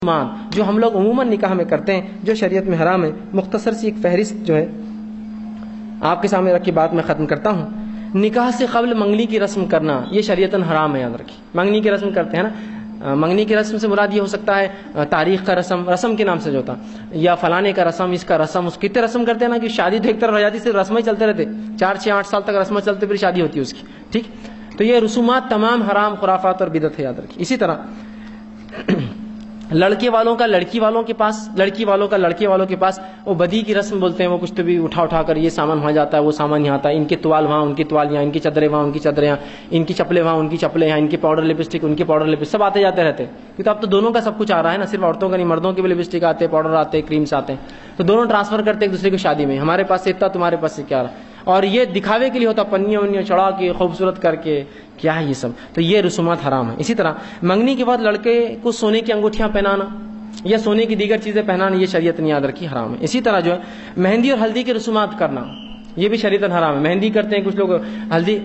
جو ہم لوگ عموماً نکاح میں کرتے ہیں جو شریعت میں حرام ہے، مختصر سی ایک فہرست جو ہے آپ کے سامنے رکھ کے بات میں ختم کرتا ہوں۔ نکاح سے قبل منگنی کی رسم کرنا یہ شریعتاً حرام ہے، یاد رکھیے۔ منگنی کی رسم کرتے ہیں نا، منگنی کی رسم سے مراد یہ ہو سکتا ہے تاریخ کا رسم کے نام سے جو ہوتا، یا فلانے کا رسم، اس کا رسم، اس کتنے رسم کرتے ہیں نا کہ شادی تو ایک طرف رہ جاتی، صرف رسمیں چلتے رہتے، 4 6 8 سال تک رسمیں چلتے، پھر شادی ہوتی ہے اس کی، ٹھیک۔ تو یہ رسومات تمام حرام، خرافات اور بدعت ہے، یاد رکھیے۔ اسی طرح لڑکے والوں کا لڑکی والوں کے پاس، لڑکی والوں کا لڑکے والوں کے پاس وہ بدی کی رسم بولتے ہیں، وہ کچھ تو بھی اٹھا کر یہ سامان وہاں جاتا ہے، وہ سامان یہاں آتا ہے، ان کے توال وہاں، ان کے توال یہاں، ان کی چادریں وہاں، ان کی چادریں یہاں، ان کی چپلیں وہاں، ان کی چپلیں یہاں، ان کے پاؤڈر لپسٹک، ان کے پاؤڈر لپسٹک، سب آتے جاتے رہتے ہیں، کیونکہ اب تو دونوں کا سب کچھ آ رہا ہے نا، صرف عورتوں کا نہیں، مردوں کے بھی لپسٹک آتے ہیں، پاؤڈر آتے ہیں، کریمس آتے ہیں، تو دونوں ٹرانسفر کرتے ایک دوسرے کو شادی میں، ہمارے پاس سے اتنا، تمہارے پاس سے کیا رہا، اور یہ دکھاوے کے لیے ہوتا، پنیاں ونیاں چڑھا کے خوبصورت کر کے، کیا ہے یہ سب، تو یہ رسومات حرام ہے۔ اسی طرح منگنی کے بعد لڑکے کو سونے کی انگوٹھیاں پہنانا یا سونے کی دیگر چیزیں پہنانا، یہ شریعت نے یاد رکھی حرام ہے۔ اسی طرح جو ہے مہندی اور ہلدی کے رسومات کرنا، یہ بھی شریعتاً حرام ہے۔ مہندی کرتے ہیں کچھ لوگ،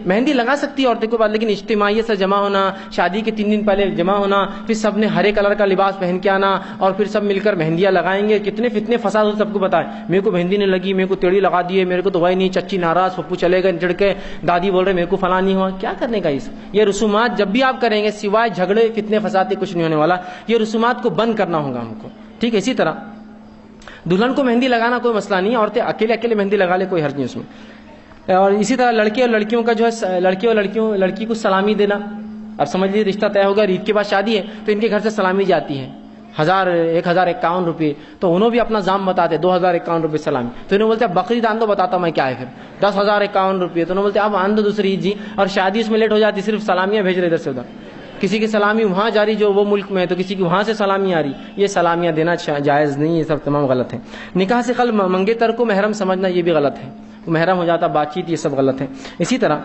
مہندی لگا سکتی ہے عورتیں کو بعد، لیکن اجتماعیت سے جمع ہونا، شادی کے 3 دن پہلے جمع ہونا، پھر سب نے ہرے کلر کا لباس پہن کے آنا اور پھر سب مل کر مہندیاں لگائیں گے، کتنے فتنے فساد ہو، سب کو بتائے میرے کو مہندی نہیں لگی، میرے کو تیڑی لگا دیے، میرے کو تو وہی نہیں، چچی ناراض، پھپھو چلے گئے چڑھ کے، دادی بول رہے میرے کو فلاں نہیں ہوا، کیا کرنے کا یہ رسومات جب بھی آپ کریں گے سوائے جھگڑے فتنے فساد کے کچھ نہیں ہونے والا، یہ رسومات کو بند کرنا ہوگا ہم کو، ٹھیک ہے۔ اسی طرح دلہن کو مہندی لگانا کوئی مسئلہ نہیں ہے، عورتیں اکیلے مہندی لگا لے، کوئی حرج نہیں اس میں۔ اور اسی طرح لڑکے اور لڑکیوں کا جو ہے، لڑکی کو سلامی دینا، اب سمجھ لیجیے رشتہ طے ہوگا، عید کے بعد شادی ہے تو ان کے گھر سے سلامی جاتی ہے، 1051 روپے، تو انہوں بھی اپنا دام بتاتے 2051 روپے سلامی، تو انہوں بولتے بقرعید آن دو، بتاتا میں کیا ہے، پھر 10,051 روپے، تو انہوں بولتے اب آن دو دوسری عید جی، اور شادی اس میں لیٹ ہو جاتی، صرف سلامیاں بھیج رہے ادھر سے ادھر، کسی کی سلامی وہاں جاری جو وہ ملک میں ہے، تو کسی کی وہاں سے سلامی آ رہی، یہ سلامیاں دینا جائز نہیں، یہ سب تمام غلط ہے۔ نکاح سے قبل منگیتر کو محرم سمجھنا یہ بھی غلط ہے، محرم ہو جاتا، بات چیت، یہ سب غلط ہے۔ اسی طرح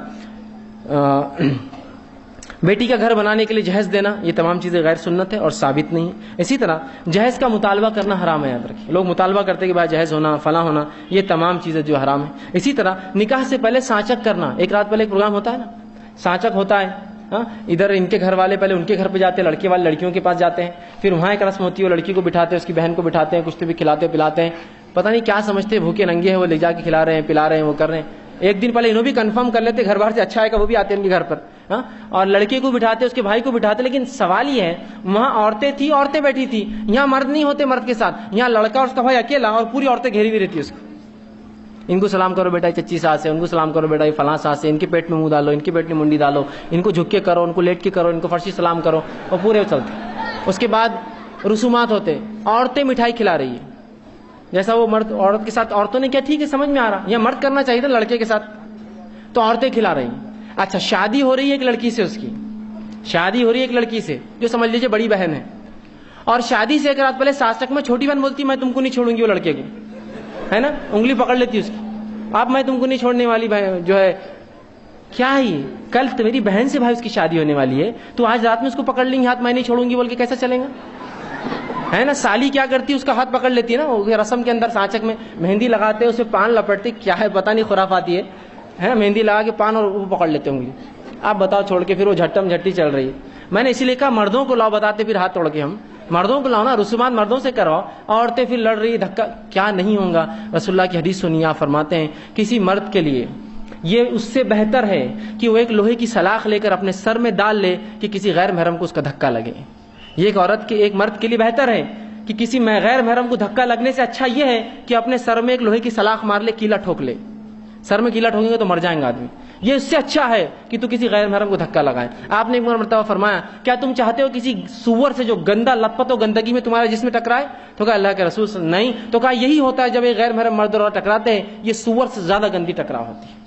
بیٹی کا گھر بنانے کے لیے جہیز دینا، یہ تمام چیزیں غیر سنت ہے اور ثابت نہیں ہے۔ اسی طرح جہیز کا مطالبہ کرنا حرام ہے، یاد رکھیں، لوگ مطالبہ کرتے کہ بھائی جہیز ہونا، فلاں ہونا، یہ تمام چیزیں جو حرام ہے۔ اسی طرح نکاح سے پہلے سانچک کرنا، ایک رات پہلے ایک پروگرام ہوتا ہے نا، سانچک ہوتا ہے، ادھر ان کے گھر والے پہلے ان کے گھر پہ جاتے ہیں، لڑکے والے لڑکیوں کے پاس جاتے ہیں، پھر وہاں ایک رسم ہوتی ہے، وہ لڑکی کو بٹھاتے ہیں، اس کی بہن کو بٹھاتے ہیں، کچھ تو بھی کھلاتے پلاتے ہیں، پتہ نہیں کیا سمجھتے ہیں، بھوکے ننگے ہیں، وہ لے جا کے کھلا رہے ہیں، پلا رہے ہیں، وہ کر رہے ہیں، ایک دن پہلے انہوں بھی کنفرم کر لیتے گھر بار سے اچھا ہے کہ وہ بھی آتے ہیں ان کے گھر پر، اور لڑکے کو بٹھاتے، اس کے بھائی کو بٹھاتے، لیکن سوال یہ ہے وہاں عورتیں تھیں، عورتیں بیٹھی تھی، یہاں مرد نہیں ہوتے مرد کے ساتھ، یہاں لڑکا اور اس کا بھائی اکیلا، اور پوری عورتیں گھیری ہوئی رہتی ہے اس کو، ان کو سلام کرو بیٹا چچی ساس ہے، ان کو سلام کرو بیٹا فلاں ساس ہے، ان کے پیٹ میں منہ ڈالو، ان کے پیٹ میں منڈی ڈالو، ان کو جھک کے کرو، ان کو لیٹ کے کرو، ان کو فرشی سلام کرو، اور پورے چلتے۔ اس کے بعد رسومات ہوتے، عورتیں مٹھائی کھلا رہی ہے، جیسا وہ مرد عورت کے ساتھ، عورتوں نے کیا، ٹھیک ہے سمجھ میں آ رہا، یہ مرد کرنا چاہیے تھا لڑکے کے ساتھ، تو عورتیں کھلا رہی ہیں۔ اچھا شادی ہو رہی ہے ایک لڑکی سے، اس کی شادی ہو رہی ہے ایک لڑکی سے جو سمجھ لیجیے بڑی بہن ہے، اور شادی سے ایک رات پہلے ساسک میں چھوٹی بہن بولتی میں تم کو نہیں چھوڑوں گی، وہ لڑکے کی ہے نا، انگلی پکڑ لیتی اس کی، اب میں تم کو نہیں چھوڑنے والی جو ہے، کیا ہی کل تو میری بہن سے بھائی اس کی شادی ہونے والی ہے، تو آج رات میں اس کو پکڑ لیں گے ہاتھ، میں نہیں چھوڑوں گی بول کے کیسا چلیں گا، ہے نا۔ سالی کیا کرتی ہے، اس کا ہاتھ پکڑ لیتی ہے نا، وہ رسم کے اندر سانچک میں مہندی لگاتے ہیں، اسے پان لپٹتے، کیا ہے پتہ نہیں خرافاتی ہے، مہندی لگا کے پان اور وہ پکڑ لیتے ہوں گے، آپ بتاؤ چھوڑ کے، پھر وہ جھٹم جھٹی چل رہی ہے۔ میں نے اسی لیے کہا مردوں کو لاؤ، بتاتے پھر ہاتھ توڑ کے، ہم مردوں کو لاؤ نا، رسومات مردوں سے کرواؤ، عورتیں پھر لڑ رہی، دھکا کیا نہیں ہوگا۔ رسول اللہ کی حدیث سنیے، آپ فرماتے ہیں کسی مرد کے لیے یہ اس سے بہتر ہے کہ وہ ایک لوہے کی سلاخ لے کر اپنے سر میں ڈال لے کہ کسی غیر محرم کو اس کا دھکا لگے، یہ ایک عورت کے، ایک مرد کے لیے بہتر ہے کہ کسی غیر محرم کو دھکا لگنے سے اچھا یہ ہے کہ اپنے سر میں ایک لوہے کی سلاخ مار لے، کیلا ٹھوک لے، سر میں کیلا ٹھوکیں گے تو مر جائیں گے آدمی، یہ اس سے اچھا ہے کہ تو کسی غیر محرم کو دھکا لگائے۔ آپ نے ایک مرتبہ فرمایا کیا تم چاہتے ہو کسی سور سے جو گندا لطپت و گندگی میں تمہارے جسم میں ٹکرائے، تو کہا اللہ کے رسول نہیں، تو کہا یہی ہوتا ہے جب ایک غیر محرم مرد اور ٹکراتے ہیں، یہ سور سے زیادہ گندی ٹکراؤ ہوتی ہے۔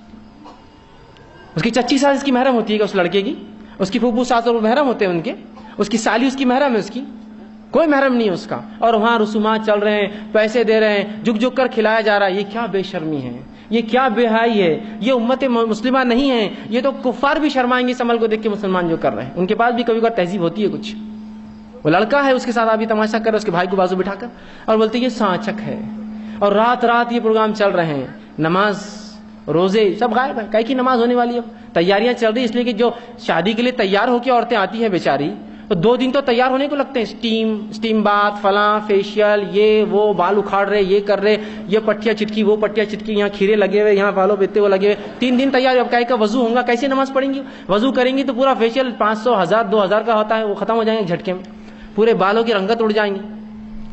اس کی چچی ساس اس کی محرم ہوتی ہے کہ اس لڑکے کی، اس کی پھوپھو ساس اور محرم ہوتے ہیں ان کے، اس کی سالی اس کی محرم ہے، اس کی کوئی محرم نہیں ہے اس کا، اور وہاں رسومات چل رہے ہیں، پیسے دے رہے ہیں، جھک جھک کر کھلایا جا رہا ہے، یہ کیا بے شرمی ہے، یہ کیا بے حیائی ہے، یہ امت مسلمہ نہیں ہے، یہ تو کفار بھی شرمائیں گے اس عمل کو دیکھ کے، مسلمان جو کر رہے ہیں ان کے پاس بھی کبھی کبھی تہذیب ہوتی ہے کچھ، وہ لڑکا ہے اس کے ساتھ ابھی تماشا کر رہا ہے، اس کے بھائی کو بازو بٹھا کر، اور بولتے یہ سانچک ہے، اور رات رات یہ پروگرام چل رہے ہیں، نماز روزے سب غائب ہے، کئی کی نماز ہونے والی ہے، تیاریاں چل رہی، اس لیے کہ جو شادی کے لیے تیار ہو کے عورتیں آتی ہیں بیچاری، تو 2 دن تو تیار ہونے کو لگتے ہیں، اسٹیم بات، فلاں فیشیل، یہ وہ، بال اکھاڑ رہے، یہ کر رہے، یہ پٹیاں چٹکی، وہ پٹیاں چٹکی، یہاں کھیرے لگے ہوئے، یہاں بالوں پہ وہ لگے ہوئے، 3 دن تیار. اب کا وضو ہوگا، کیسے نماز پڑھیں گی؟ وضو کریں گی تو پورا فیشیل 500 1000 2000 کا ہوتا ہے، وہ ختم ہو جائیں گے جھٹکے میں، پورے بالوں کی رنگت اڑ جائیں گی،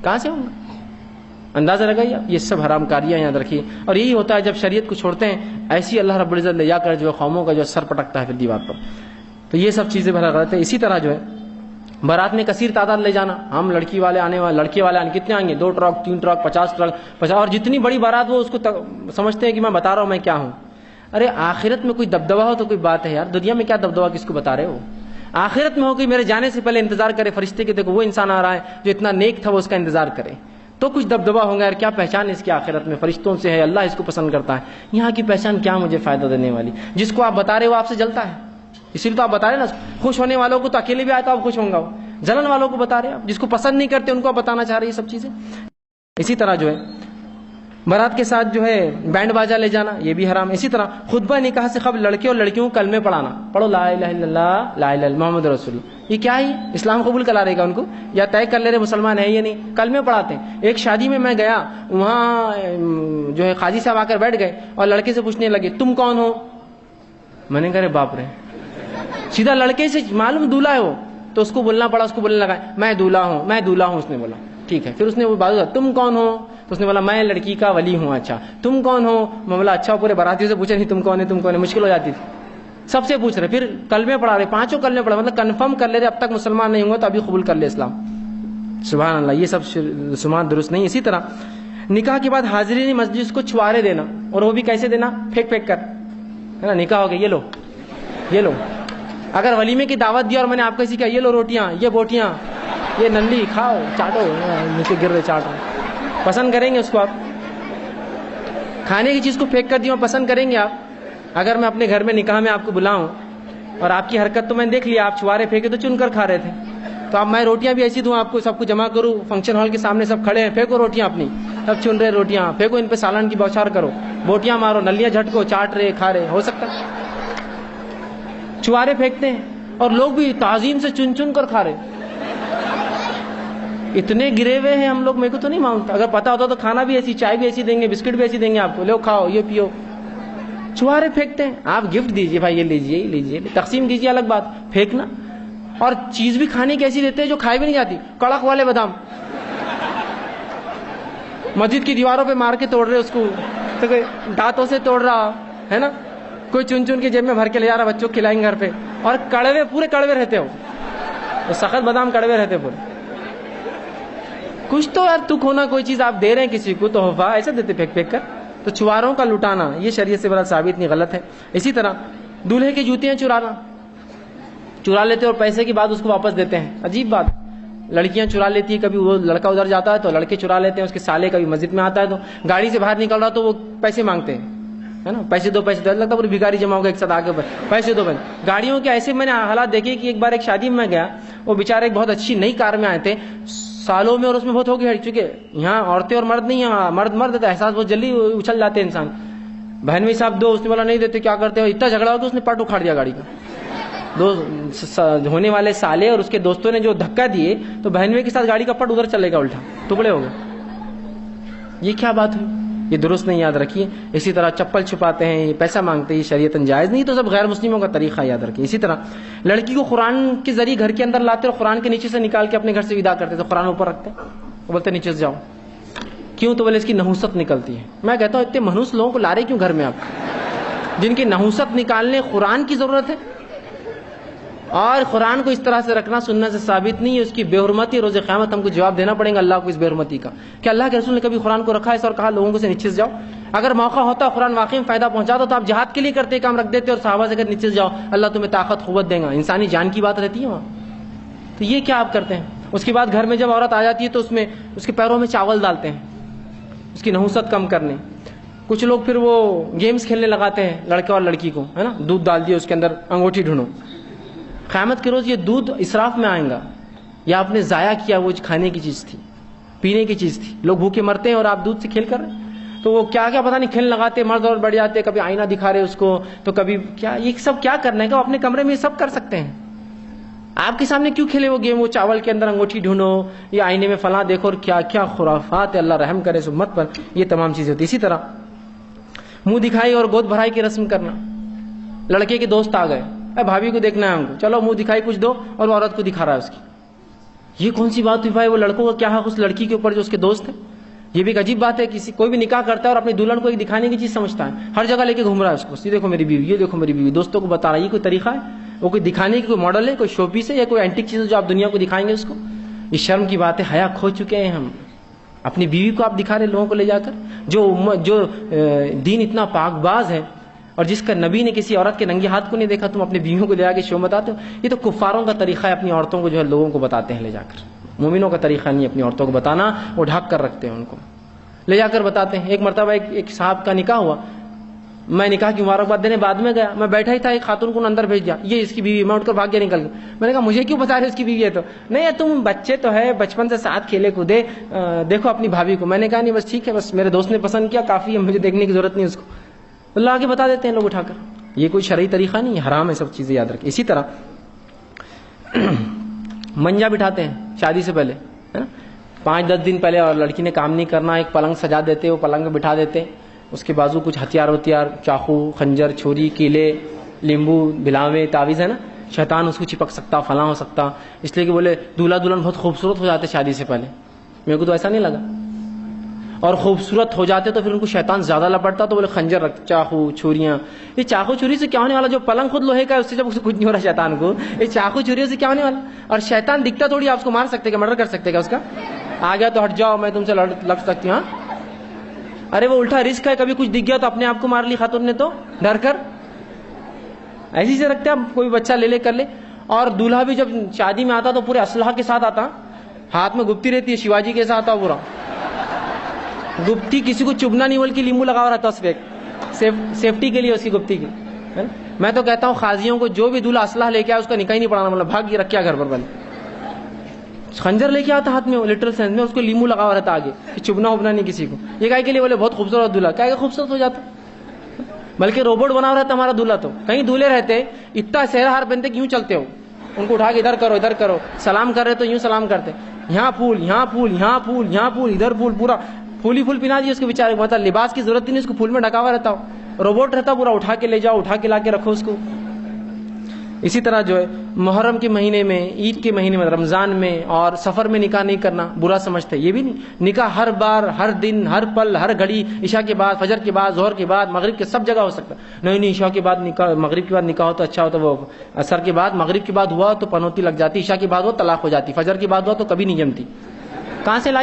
کہاں سے ہوگا؟ اندازہ لگائیے. یہ سب حرام کاریاں یاد رکھیے. اور یہی ہوتا ہے جب شریعت کو چھوڑتے ہیں، ایسی اللہ رب العزت لے جا کر جو ہے قوموں کا جو سر پٹکتا ہے پھر دیوار پر. تو یہ سب چیزیں بڑا غلط ہے. اسی طرح جو ہے بارات میں کثیر تعداد لے جانا، ہم لڑکی والے آنے والے، لڑکے والے کتنے آئیں گے؟ 2 ٹرک 3 ٹرک 50 ٹرک 50، اور جتنی بڑی بارات وہ اس کو سمجھتے ہیں کہ میں بتا رہا ہوں میں کیا ہوں. ارے آخرت میں کوئی دبدبہ ہو تو کوئی بات ہے یار، دنیا میں کیا دبدبہ کس کو بتا رہے ہو؟ آخرت میں ہو کہ میرے جانے سے پہلے انتظار کرے فرشتے کے، دیکھو وہ انسان آ رہا ہے جو اتنا نیک تھا، وہ اس کا انتظار کرے تو کچھ دبدبہ ہوگا. یار کیا پہچان اس کی آخرت میں؟ فرشتوں سے ہے، اللہ اس کو پسند کرتا ہے. یہاں کی پہچان کیا مجھے فائدہ دینے والی؟ جس کو آپ بتا رہے وہ آپ سے جلتا ہے، اسی لیے تو آپ بتا رہے نا. خوش ہونے والوں کو تو اکیلے بھی آئے تو آپ خوش ہوں گا، جلن والوں کو بتا رہے آپ، جس کو پسند نہیں کرتے ان کو آپ بتانا چاہ رہے یہ سب چیزیں. اسی طرح جو ہے بارات کے ساتھ جو ہے بینڈ باجا لے جانا، یہ بھی حرام ہے. اسی طرح خطبہ نکاح سے قبل لڑکے اور لڑکیوں کو کلمے پڑھانا، پڑھو لا الہ الا اللہ لا الہ الا محمد رسول اللہ. یہ کیا ہے؟ اسلام قبول کرا رہے گا ان کو یا طے کر لے رہے مسلمان ہے یا نہیں؟ کلمے پڑھاتے ہیں. ایک شادی میں گیا، وہاں جو ہے قاضی صاحب آ کر بیٹھ گئے اور لڑکے سے پوچھنے لگے تم کون ہو؟ میں نے کہا باپ رے، سیدھا لڑکے سے معلوم دولہا ہے وہ، تو اس کو بولنا پڑا، اس کو بولنے لگا میں دولہا ہوں میں دولہا ہوں. اس نے بولا ٹھیک ہے. پھر اس نے وہ بات تم کون ہو؟ تو اس نے بولا میں لڑکی کا ولی ہوں. اچھا تم کون ہو؟ میں بولا اچھا. پورے باراتیوں سے پوچھا نہیں تم کون ہے تم کون ہے، مشکل ہو جاتی تھی. سب سے پوچھ رہے، پھر کلمے پڑھا رہے، 5 کلمے پڑھا، مطلب کنفرم کر لے رہے اب تک مسلمان نہیں ہوں گے تو ابھی قبول کر لے اسلام. سبحان اللہ، یہ سب رسومات درست نہیں. اسی طرح نکاح کے بعد حاضرین مسجد کو چھوارے دینا، اور وہ بھی کیسے دینا؟ پھینک کر، ہے نا. نکاح ہو گیا، یہ لو. اگر ولیمے کی دعوت دی اور میں نے آپ کو ایسی کہا یہ لو روٹیاں، یہ بوٹیاں، یہ نلی کھاؤ چاٹو، نیچے گر رہے چاٹو، پسند کریں گے اس کو؟ آپ کھانے کی چیز کو پھینک کر دی پسند کریں گے آپ؟ اگر میں اپنے گھر میں نکاح میں آپ کو بلاؤں اور آپ کی حرکت تو میں نے دیکھ لیا، آپ چھوارے پھینکے تو چن کر کھا رہے تھے، تو اب میں روٹیاں بھی ایسی دوں آپ کو، سب کو جمع کروں فنکشن ہال کے سامنے، سب کھڑے ہیں، پھینکو روٹیاں اپنی، سب چن رہے روٹیاں، پھینکو ان پہ سالن کی بوچھار کرو، بوٹیاں مارو، نلیاں جھٹکو، چاٹ رہے کھا رہے. ہو سکتا چھوارے پھینکتے ہیں اور لوگ بھی تعظیم سے چن کر کھا رہے. اتنے گرے ہوئے ہیں ہم لوگ، میرے کو تو نہیں مانگتا. اگر پتا ہوتا تو کھانا بھی ایسی، چائے بھی ایسی دیں گے، بسکٹ بھی ایسی دیں گے آپ کو، لو کھاؤ یہ پیو. چھوارے پھینکتے ہیں. آپ گفٹ دیجیے بھائی، یہ لیجیے تقسیم کیجیے، الگ بات، پھینکنا. اور چیز بھی کھانے کی ایسی دیتے ہیں جو کھائی بھی نہیں جاتی، کڑک والے بادام مسجد کی دیواروں پہ مار کے توڑ رہے اس کو، تو کوئی دانتوں سے توڑ رہا ہے نا، کوئی چن کے جیب میں بھر کے لے جا رہا، بچوں کو کھلائیں گے گھر پہ. اور کڑوے، پورے کڑوے رہتے ہو، سخت بادام کڑوے رہتے پورے. کچھ تو یار تک ہونا، کوئی چیز آپ دے رہے ہیں کسی کو تحفہ، ایسا دیتے پھینک کر. تو چھواروں کا لٹانا یہ شریعت سے بڑا ثابت نہیں، غلط ہے. اسی طرح دولہے کی جوتیاں چرا لیتے اور پیسے کی بعد اس کو واپس دیتے ہیں. عجیب بات، لڑکیاں چرا لیتی ہے، کبھی وہ لڑکا ادھر جاتا ہے تو لڑکے چرا لیتے ہیں، اس کے سالے کبھی مسجد میں آتا ہے تو گاڑی سے باہر نکل رہا تو وہ پیسے مانگتے ہیں، ہے نا، پیسے دو لگتا ہے پوری بھکاری جمع ہوگا ایک ساتھ آگے پیسے دو. گاڑیوں کے ایسے میں نے حالات دیکھے کہ ایک بار ایک شادی میں گیا، وہ بیچارے ایک بہت اچھی نئی کار میں آئے تھے سالوں میں، اور اس میں بہت ہو گئی، چونکہ یہاں عورتیں اور مرد نہیں ہیں، مرد تو احساس بہت جلدی اچھل جاتے ہیں انسان. بہن میں صاحب دو، اس نے بولا نہیں دیتے، کیا کرتے ہو؟ اتنا جھگڑا ہو کہ اس نے پٹ اکھاڑ دیا گاڑی کا. دو ہونے والے سالے اور اس کے دوستوں نے جو دھکا دیے تو بہنوئی کے ساتھ گاڑی کا پٹ ادھر چلے گا، الٹا ٹکڑے ہو گئے. یہ کیا بات ہوئی؟ یہ درست نہیں، یاد رکھیے. اسی طرح چپل چھپاتے ہیں، یہ پیسہ مانگتے ہیں، یہ شریعتاً جائز نہیں، تو سب غیر مسلموں کا طریقہ، یاد رکھیے. اسی طرح لڑکی کو قرآن کے ذریعے گھر کے اندر لاتے اور قرآن کے نیچے سے نکال کے اپنے گھر سے ودا کرتے، تو قرآن اوپر رکھتے، وہ بولتے نیچے سے جاؤ. کیوں؟ تو بولے اس کی نحوست نکلتی ہے. میں کہتا ہوں اتنے منحوس لوگوں کو لا رہے کیوں گھر میں آپ، جن کی نحوست نکالنے قرآن کی ضرورت ہے؟ اور قرآن کو اس طرح سے رکھنا سنت سے ثابت نہیں ہے. اس کی بے حرمتی روز قیامت ہم کو جواب دینا پڑے گا اللہ کو اس بے حرمتی کا، کہ اللہ کے رسول نے کبھی قرآن کو رکھا ہے اور کہا لوگوں کو سے نیچے سے جاؤ؟ اگر موقع ہوتا قرآن واقعی میں فائدہ پہنچاتا تو آپ جہاد کے لیے کرتے کام رکھ دیتے اور صحابہ سے نیچے سے جاؤ، اللہ تمہیں طاقت قوت دے گا. انسانی جان کی بات رہتی ہے وہاں. تو یہ کیا آپ کرتے ہیں؟ اس کے بعد گھر میں جب عورت آ جاتی ہے تو اس میں اس کے پیروں میں چاول ڈالتے ہیں، اس کی نحوست کم کرنے. کچھ لوگ پھر وہ گیمز کھیلنے لگاتے ہیں لڑکے اور لڑکی کو، ہے نا، دودھ ڈال دیے اس کے اندر، انگوٹھی ڈھونڈو. قیامت کے روز یہ دودھ اسراف میں آئے گا، یا آپ نے ضائع کیا، وہ کھانے کی چیز تھی، پینے کی چیز تھی. لوگ بھوکے مرتے ہیں اور آپ دودھ سے کھیل کر رہے ہیں. تو وہ کیا کیا پتہ نہیں کھیل لگاتے، مرد اور بڑھ جاتے، کبھی آئینہ دکھا رہے اس کو، تو کبھی کیا. یہ سب کیا کرنا ہے کہ وہ اپنے کمرے میں یہ سب کر سکتے ہیں. آپ کے سامنے کیوں کھیلے وہ گیم؟ وہ چاول کے اندر انگوٹھی ڈھونڈو یا آئینے میں فلاں دیکھو، اور کیا کیا خرافات ہے، اللہ رحم کرے اس امت پر، یہ تمام چیزیں ہوتی. اسی طرح منہ دکھائی اور گود بھرائی کی رسم کرنا. لڑکے کے دوست آ گئے، اے بھابھی کو دیکھنا ہے ہم کو، چلو منہ دکھائی کچھ دو، اور وہ عورت کو دکھا رہا ہے اس کی. یہ کون سی بات ہوئی بھائی؟ وہ لڑکوں کا کیا حق اس لڑکی کے اوپر جو اس کے دوست ہے؟ یہ بھی ایک عجیب بات ہے. کوئی بھی نکاح کرتا ہے اور اپنی دلہن کو ایک دکھانے کی چیز سمجھتا ہے، ہر جگہ لے کے گھوم رہا ہے اس کو، یہ دیکھو میری بیوی، یہ دیکھو میری بیوی، دوستوں کو بتا رہا ہے. یہ کوئی طریقہ ہے؟ وہ کوئی دکھانے کی کوئی ماڈل ہے، کوئی شو پیس ہے، یا کوئی اینٹک چیز ہے جو آپ دنیا کو دکھائیں گے اس کو؟ یہ شرم کی بات ہے. حیا کھو چکے ہیں ہم. اپنی بیوی کو آپ دکھا رہے لوگوں کو لے جا کر، جو دین اتنا پاک باز ہے اور جس کا نبی نے کسی عورت کے ننگے ہاتھ کو نہیں دیکھا، تم اپنی بیویوں کو لے جا کے شو بتاتے ہو. یہ تو کفاروں کا طریقہ ہے، اپنی عورتوں کو جو ہے لوگوں کو بتاتے ہیں لے جا کر. مومنوں کا طریقہ نہیں اپنی عورتوں کو بتانا، وہ ڈھک کر رکھتے ہیں، ان کو لے جا کر بتاتے ہیں. ایک مرتبہ ایک صاحب کا نکاح ہوا، میں نکاح کی مبارکباد دینے بعد میں گیا، میں بیٹھا ہی تھا، ایک خاتون کو اندر بھیج دیا، یہ اس کی بیوی. میں اٹھ کر بھاگ گیا، نکل گیا. میں نے کہا مجھے کیوں بتا رہے اس کی بیوی ہے؟ تو نہیں، تم بچے تو ہے، بچپن سے ساتھ کھیلے کودے، دیکھو اپنی بھابھی کو. میں نے کہا نہیں بس ٹھیک ہے، بس میرے دوست نے پسند کیا، کافی ہے، مجھے دیکھنے کی ضرورت نہیں اس کو. اللہ آگے بتا دیتے ہیں لوگ اٹھا کر. یہ کوئی شرعی طریقہ نہیں، یہ حرام ہے، سب چیزیں یاد رکھیں. اسی طرح منجا بٹھاتے ہیں شادی سے پہلے، ہے نا، 5-10 دن پہلے، اور لڑکی نے کام نہیں کرنا، ایک پلنگ سجا دیتے، وہ پلنگ میں بٹھا دیتے، اس کے بازو کچھ ہتھیار، چاقو، خنجر، چھری، کیلے، لیمبو، بلاوے، تعویذ، ہے نا، شیطان اس کو چپک سکتا، فلاں ہو سکتا. اس لیے کہ بولے دولہا دلہن بہت خوبصورت ہو جاتے شادی سے پہلے. میرے کو تو ایسا نہیں لگا. اور خوبصورت ہو جاتے تو پھر ان کو شیطان زیادہ لپٹتا، تو بولے خنجر رکھ، چاقو، چھریاں. یہ چاقو چھری سے کیا ہونے والا؟ جو پلنگ خود لوہے کا ہے، اس سے جب اسے کچھ نہیں ہو رہا شیطان کو، یہ چاقو چھریوں سے کیا ہونے والا؟ اور شیطان دکھتا تھوڑی آپ اس کو مار سکتے کیا، مرڈر کر سکتے کیا اس کا؟ آ گیا تو ہٹ جاؤ، میں تم سے لڑ سکتی ہوں. ارے وہ الٹا رسک ہے، کبھی کچھ دکھ گیا تو اپنے آپ کو مار لی خاتون نے، تو ڈر کر ایسی سے رکھتے ہیں. کوئی بچہ لے کر لے. اور دولہا بھی جب شادی میں آتا تو پورے اسلحہ کے ساتھ آتا، ہاتھ میں گپتی رہتی ہے، شیواجی کے ساتھ آتا پورا گپتی، کسی کو چبھنا نہیں بول کے لیمو لگا رہتا اس پہ، سیفٹی کے لیے، اس کی گپتی کی. میں تو کہتا ہوں قاضیوں کو، جو بھی دولہا اسلحہ لے کے آیا اس کا نکاح نہیں پڑھانا، مطلب بھاگ کے رکھیا گھر پر. بل خنجر لے کے آتا ہاتھ میں، لٹرل سینس میں، اس کو لیمو لگا رہتا آگے کہ چبھنا وبنا نہیں کسی کو. یہ کہے کے لیے بولے بہت خوبصورت دولہا، کیا خوبصورت ہو جاتا، بلکہ روبوٹ بنا رہتا ہمارا دولہا. تو کہیں دولہے رہتے اتنا سہرا ہار پہنتے کہ یوں چلتے ہو، ان کو اٹھا کے ادھر کرو، سلام کر رہے تو یوں سلام کرتے، یہاں پھول، یہاں پھول، یہاں پھول، یہاں پھول، ادھر پھول، پورا پھول پہنا دیے اس کے بیچارے کو. مطلب لباس کی ضرورت ہی نہیں، اس کو پھول میں ڈھکا ہوا رہتا ہو، روبوٹ رہتا پورا، اٹھا کے لے جاؤ، اٹھا کے لا کے رکھو اس کو. اسی طرح جو ہے محرم کے مہینے میں، عید کے مہینے میں، رمضان میں اور سفر میں نکاح نہیں کرنا برا سمجھتے. یہ بھی نہیں، نکاح ہر بار، ہر دن، ہر پل، ہر گھڑی، عشاء کے بعد، فجر کے بعد، ظہر کے بعد، مغرب کے، سب جگہ ہو سکتا. نہیں، عشاء کے بعد نکاح، مغرب کے بعد نکاح ہو تو اچھا ہوتا، وہ عصر کے بعد، مغرب کے بعد ہوا تو پنوتی لگ جاتی، عشاء کے بعد ہو طلاق ہو جاتی، فجر کے بعد ہوا تو کبھی نہیں جمتی. کہاں سے لائی